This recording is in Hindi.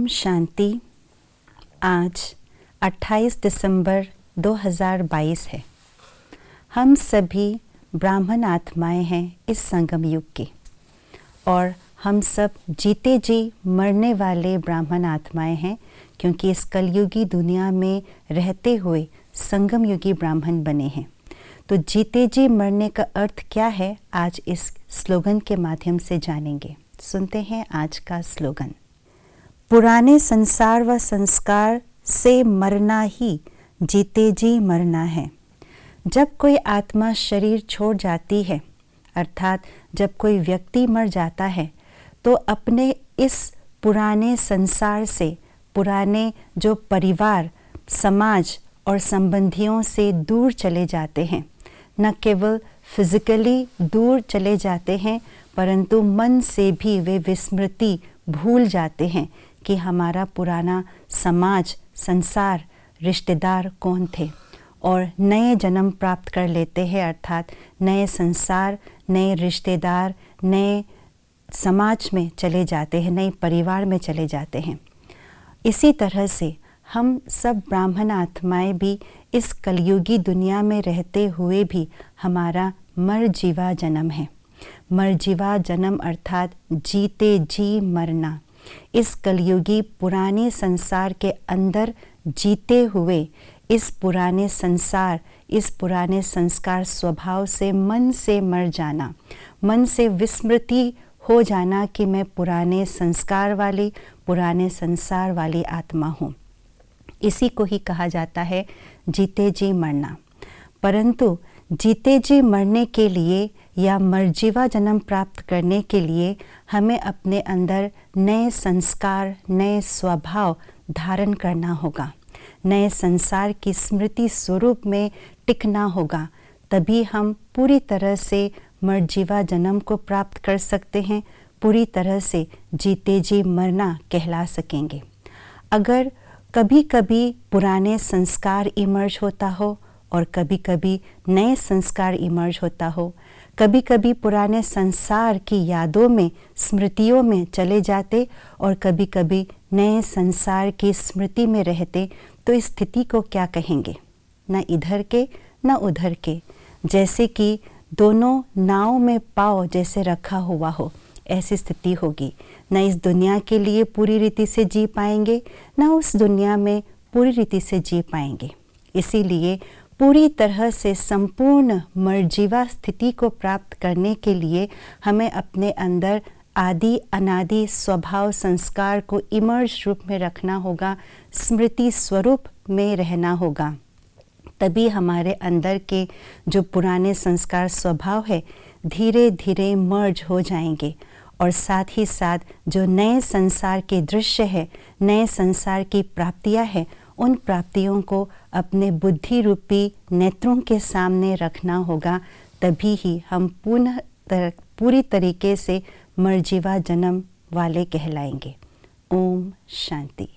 ओम शांति। आज 28 दिसंबर 2022 है। हम सभी ब्राह्मण आत्माएं हैं इस संगम युग की, और हम सब जीते जी मरने वाले ब्राह्मण आत्माएं हैं, क्योंकि इस कलयुगी दुनिया में रहते हुए संगम युगी ब्राह्मण बने हैं। तो जीते जी मरने का अर्थ क्या है, आज इस स्लोगन के माध्यम से जानेंगे। सुनते हैं आज का स्लोगन। पुराने संसार व संस्कार से मरना ही जीते जी मरना है। जब कोई आत्मा शरीर छोड़ जाती है, अर्थात जब कोई व्यक्ति मर जाता है, तो अपने इस पुराने संसार से, पुराने जो परिवार, समाज और संबंधियों से दूर चले जाते हैं। न केवल फिजिकली दूर चले जाते हैं, परंतु मन से भी वे विस्मृति भूल जाते हैं कि हमारा पुराना समाज, संसार, रिश्तेदार कौन थे, और नए जन्म प्राप्त कर लेते हैं, अर्थात नए संसार, नए रिश्तेदार, नए समाज में चले जाते हैं, नए परिवार में चले जाते हैं। इसी तरह से हम सब ब्राह्मण आत्माएं भी इस कलयुगी दुनिया में रहते हुए भी हमारा मरजीवा जन्म है। मरजीवा जन्म अर्थात जीते जी मरना। इस कलयुगी पुराने संसार के अंदर जीते हुए इस पुराने संसार, इस पुराने संस्कार स्वभाव से मन से मर जाना, मन से विस्मृति हो जाना कि मैं पुराने संस्कार वाली, पुराने संसार वाली आत्मा हूँ। इसी को ही कहा जाता है जीते जी मरना। परंतु जीते जी मरने के लिए या मरजीवा जन्म प्राप्त करने के लिए हमें अपने अंदर नए संस्कार, नए स्वभाव धारण करना होगा। नए संसार की स्मृति स्वरूप में टिकना होगा। तभी हम पूरी तरह से मरजीवा जन्म को प्राप्त कर सकते हैं, पूरी तरह से जीते जी मरना कहला सकेंगे। अगर कभी कभी पुराने संस्कार इमर्ज होता हो और कभी कभी नए संस्कार इमर्ज होता हो, कभी कभी पुराने संसार की यादों में, स्मृतियों में चले जाते और कभी कभी नए संसार की स्मृति में रहते, तो इस स्थिति को क्या कहेंगे? न इधर के न उधर के, जैसे कि दोनों नाव में पाँव जैसे रखा हुआ हो, ऐसी स्थिति होगी। न इस दुनिया के लिए पूरी रीति से जी पाएंगे, न उस दुनिया में पूरी रीति से जी पाएंगे। इसीलिए पूरी तरह से संपूर्ण मरजीवा स्थिति को प्राप्त करने के लिए हमें अपने अंदर आदि अनादि स्वभाव संस्कार को इमर्ज रूप में रखना होगा, स्मृति स्वरूप में रहना होगा। तभी हमारे अंदर के जो पुराने संस्कार स्वभाव है धीरे धीरे मर्ज हो जाएंगे, और साथ ही साथ जो नए संसार के दृश्य है, नए संसार की प्राप्तियां हैं, उन प्राप्तियों को अपने बुद्धि रूपी नेत्रों के सामने रखना होगा। तभी ही हम पूरी तरीके से मरजीवा जन्म वाले कहलाएंगे। ओम शांति।